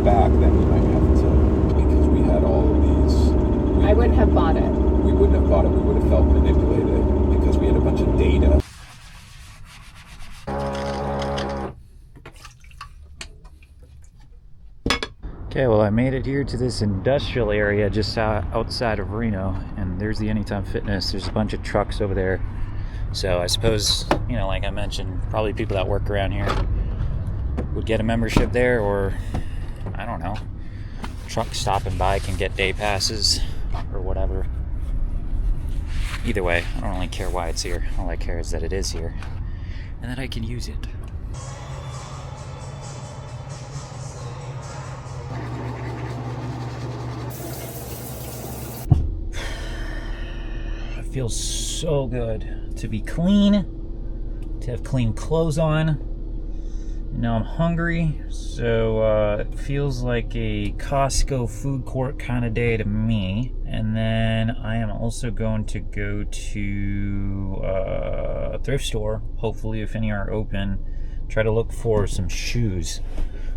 Speaker 15: Back, then we might have to, because we had all of these.
Speaker 14: I wouldn't have bought it.
Speaker 15: We wouldn't have bought it. We would have felt manipulated because we had a bunch of data.
Speaker 1: Okay, well, I made it here to this industrial area just outside of Reno, and there's the Anytime Fitness. There's a bunch of trucks over there. So I suppose, you know, like I mentioned, probably people that work around here would get a membership there, or I don't know, trucks stopping by can get day passes or whatever. Either way, I don't really care why it's here. All I care is that it is here and that I can use it. It feels so good to be clean, to have clean clothes on. Now I'm hungry, so it feels like a Costco food court kind of day to me. And then I am also going to go to a thrift store, hopefully if any are open, try to look for some shoes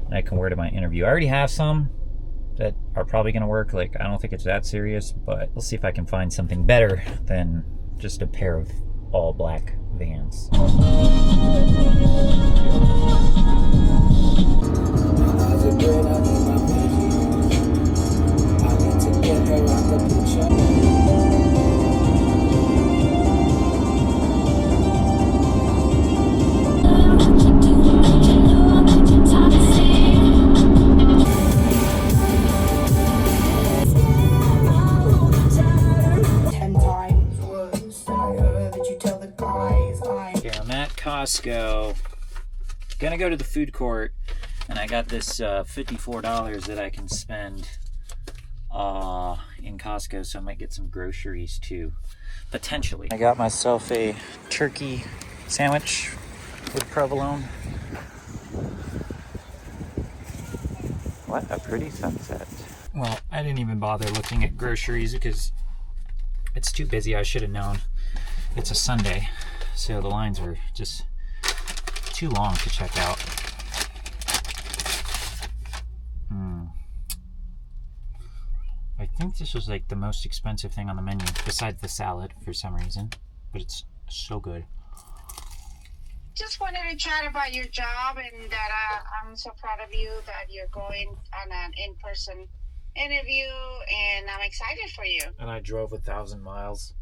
Speaker 1: that I can wear to my interview. I already have some that are probably going to work. Like, I don't think it's that serious, but we'll see if I can find something better than just a pair of all black Vans.
Speaker 3: I need to get her
Speaker 1: Costco. Gonna go to the food court, and I got this $54 that I can spend in Costco, so I might get some groceries too, potentially. I got myself a turkey sandwich with provolone. What a pretty sunset. Well, I didn't even bother looking at groceries because it's too busy. I should have known. It's a Sunday, so the lines were just too long to check out. I think this was like the most expensive thing on the menu, besides the salad for some reason, but it's so good.
Speaker 5: Just wanted to chat about your job, and that I'm so proud of you that you're going on an in-person interview, and I'm excited for you.
Speaker 1: And I drove 1,000 miles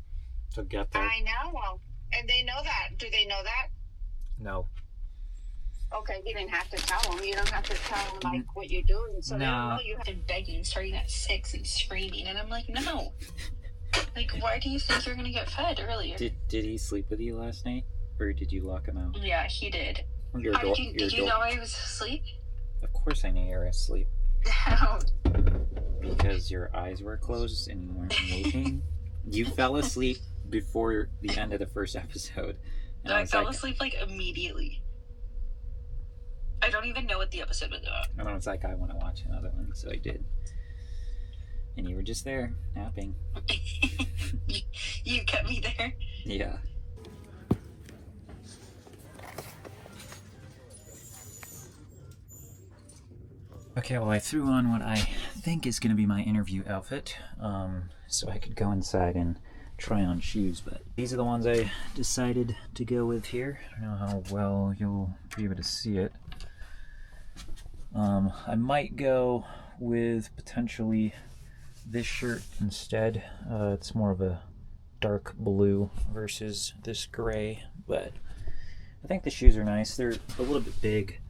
Speaker 1: to get there.
Speaker 5: I know. Well, and they know that. Do they know that?
Speaker 1: No.
Speaker 5: Okay, you didn't have to tell them. You don't have to tell them like what you're doing, so they don't know you have to begging, starting at 6 and screaming, and I'm like, no. Like, why do you think you're gonna get fed earlier?
Speaker 1: Did he sleep with you last night, or did you lock him out?
Speaker 5: Yeah, he did.
Speaker 1: Did
Speaker 5: you know I was asleep?
Speaker 1: Of course I knew you were asleep. Because your eyes were closed and you weren't moving. You fell asleep before the end of the first episode. And
Speaker 5: I fell asleep like immediately. I don't even know what the episode was about.
Speaker 1: And I was like, I want to watch another one, so I did. And you were just there, napping.
Speaker 5: You kept me there?
Speaker 1: Yeah. Okay, well, I threw on what I think is going to be my interview outfit, so I could go inside and try on shoes, but these are the ones I decided to go with here. I don't know how well you'll be able to see it. I might go with potentially this shirt instead. It's more of a dark blue versus this gray, but I think the shoes are nice. They're a little bit big,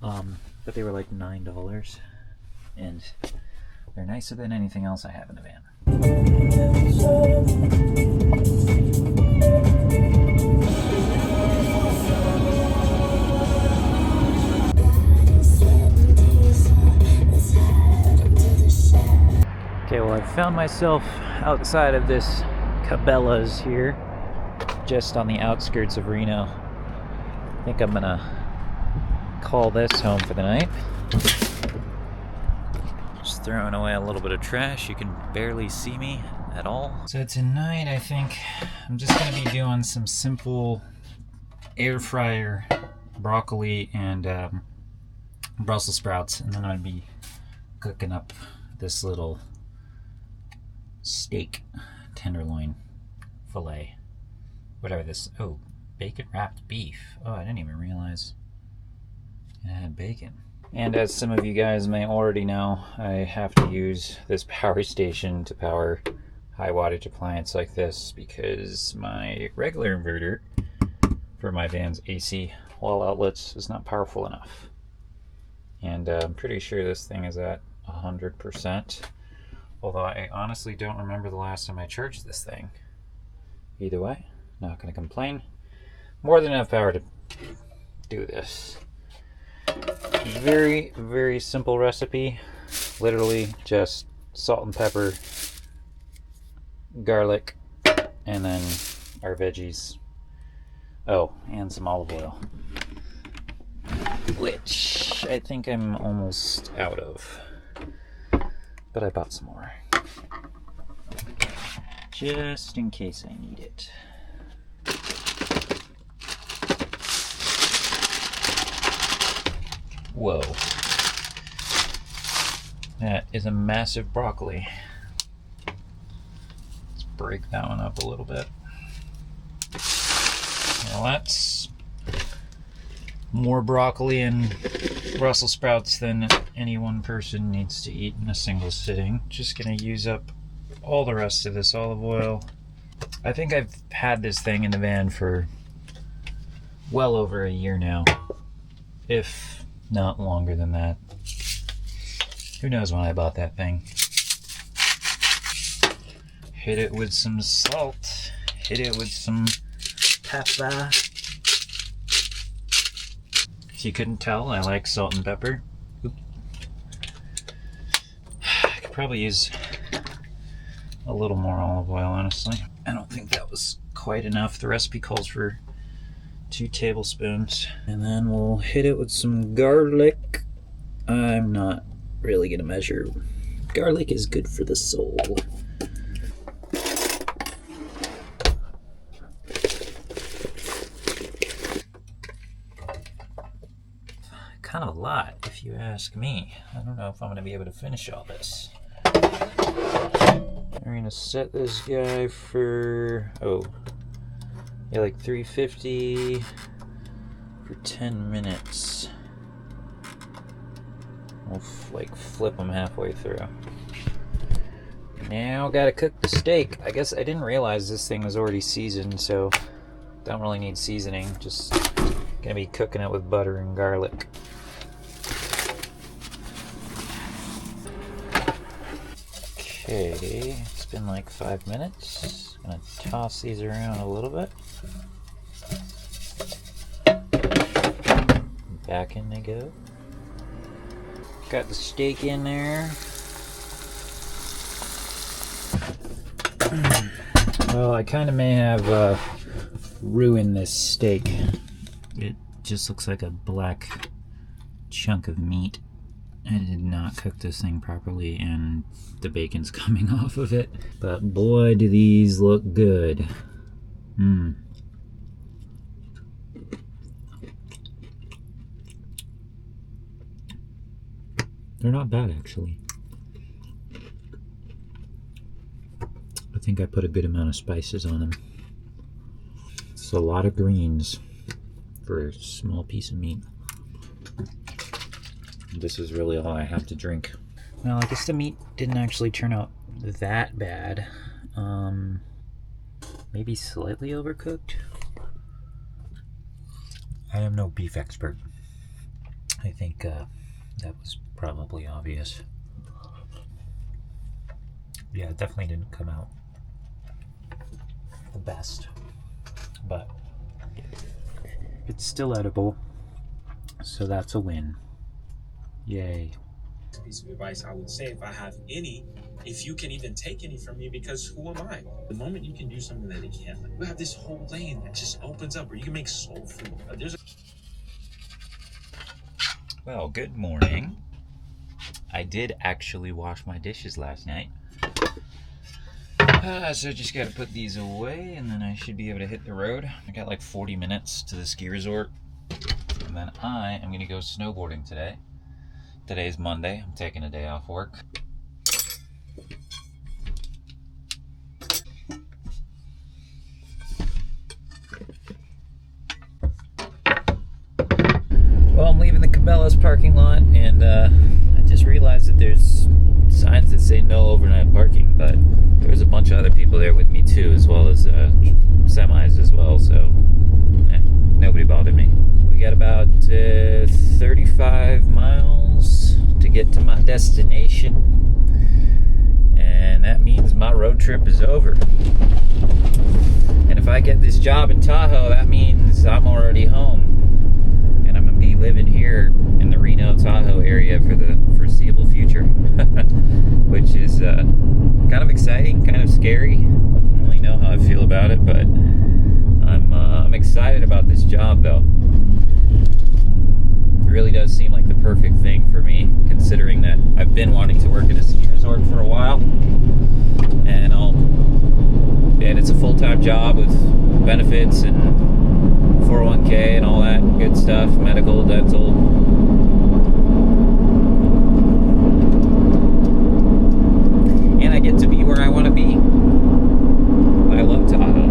Speaker 1: but they were like $9, and they're nicer than anything else I have in the van. Okay, well, I found myself outside of this Cabela's here, just on the outskirts of Reno. I think I'm gonna call this home for the night. Just throwing away a little bit of trash. You can barely see me at all. So tonight, I think I'm just gonna be doing some simple air fryer broccoli and Brussels sprouts, and then I'd be cooking up this little steak tenderloin fillet, whatever this. Oh, bacon wrapped beef. Oh, I didn't even realize it had bacon. And as some of you guys may already know, I have to use this power station to power high wattage appliance like this because my regular inverter for my van's AC wall outlets is not powerful enough. And I'm pretty sure this thing is at 100%. Although I honestly don't remember the last time I charged this thing. Either way, not going to complain. More than enough power to do this. Very, very simple recipe. Literally just salt and pepper, garlic, and then our veggies. Oh, and some olive oil. Which I think I'm almost out of. But I bought some more. Just in case I need it. Whoa. That is a massive broccoli. Let's break that one up a little bit. Well, that's more broccoli and Brussels sprouts than any one person needs to eat in a single sitting. Just gonna use up all the rest of this olive oil. I think I've had this thing in the van for well over a year now, if not longer than that. Who knows when I bought that thing. Hit it with some salt, hit it with some pepper, If you couldn't tell, I like salt and pepper. Oop. I could probably use a little more olive oil, honestly. I don't think that was quite enough. The recipe calls for 2 tablespoons. And then we'll hit it with some garlic. I'm not really gonna measure. Garlic is good for the soul. Kind of a lot, if you ask me. I don't know if I'm gonna be able to finish all this. We're gonna set this guy for, like 350 for 10 minutes. We'll like flip them halfway through. Now gotta cook the steak. I guess I didn't realize this thing was already seasoned, so don't really need seasoning. Just gonna be cooking it with butter and garlic. Okay, it's been like 5 minutes. Gonna toss these around a little bit. Back in they go. Got the steak in there. Well, I kind of may have ruined this steak. It just looks like a black chunk of meat. I did not cook this thing properly, and the bacon's coming off of it. But boy, do these look good. They're not bad, actually. I think I put a good amount of spices on them. It's a lot of greens for a small piece of meat. This is really all I have to drink. Well, I guess the meat didn't actually turn out that bad. Maybe slightly overcooked. I am no beef expert. I think that was probably obvious. Yeah, it definitely didn't come out the best, but it's still edible, so that's a win. Yay.
Speaker 17: Piece of advice I would say, if I have any, if you can even take any from me, because who am I? The moment you can do something that they can't, like, we have this whole lane that just opens up where you can make soul food.
Speaker 1: Well, good morning. I did actually wash my dishes last night. So just gotta put these away, and then I should be able to hit the road. I got like 40 minutes to the ski resort, and then I am gonna go snowboarding today. Today's Monday. I'm taking a day off work. Well, I'm leaving the Cabela's parking lot, and I just realized that there's signs that say no overnight parking, but there's a bunch of other people there with me too, as well as semis as well, so nobody bothered me. We got about 35 miles to get to my destination, and that means my road trip is over. And if I get this job in Tahoe, that means I'm already home, and I'm gonna be living here in the Reno, Tahoe area for the foreseeable future, which is kind of exciting, kind of scary. I don't really know how I feel about it, but I'm excited about this job, though. It really does seem like the perfect thing for me, considering that I've been wanting to work at a ski resort for a while, and it's a full-time job with benefits and 401k and all that good stuff, medical, dental. And I get to be where I want to be. I love Tahoe.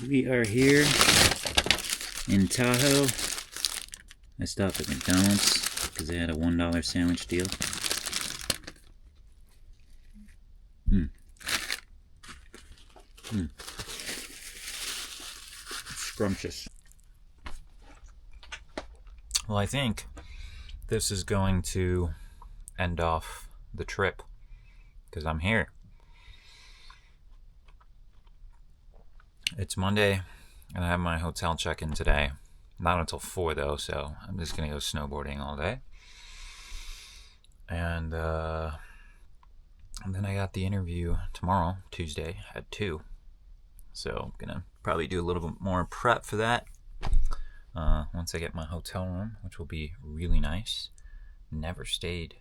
Speaker 1: We are here in Tahoe. I stopped at McDonald's because they had a $1 sandwich deal.
Speaker 2: Scrumptious.
Speaker 1: Well, I think this is going to end off the trip because I'm here. It's Monday and I have my hotel check-in today. Not until 4 though, so I'm just gonna go snowboarding all day. And then I got the interview tomorrow, Tuesday, at 2. So I'm gonna probably do a little bit more prep for that once I get my hotel room, which will be really nice. Never stayed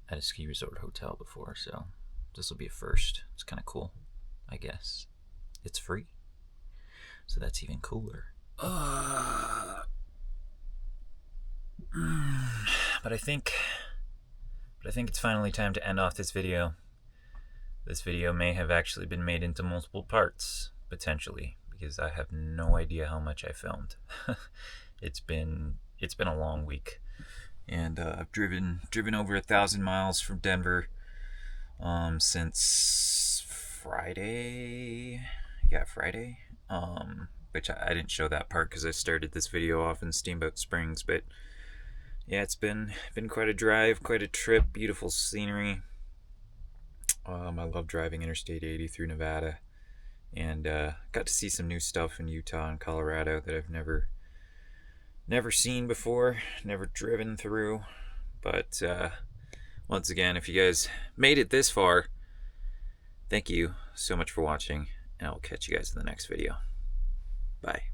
Speaker 1: at a ski resort hotel before, so this will be a first. It's kind of cool, I guess. It's free, so that's even cooler. But I think it's finally time to end off this video. This video may have actually been made into multiple parts, potentially, because I have no idea how much I filmed. It's been a long week, and I've driven over 1,000 miles from Denver since Friday. Yeah, Friday. Which I didn't show that part because I started this video off in Steamboat Springs, but yeah, it's been quite a drive, quite a trip, beautiful scenery. I love driving Interstate 80 through Nevada, and got to see some new stuff in Utah and Colorado that I've never seen before, never driven through. But once again, if you guys made it this far, thank you so much for watching, and I'll catch you guys in the next video. Bye.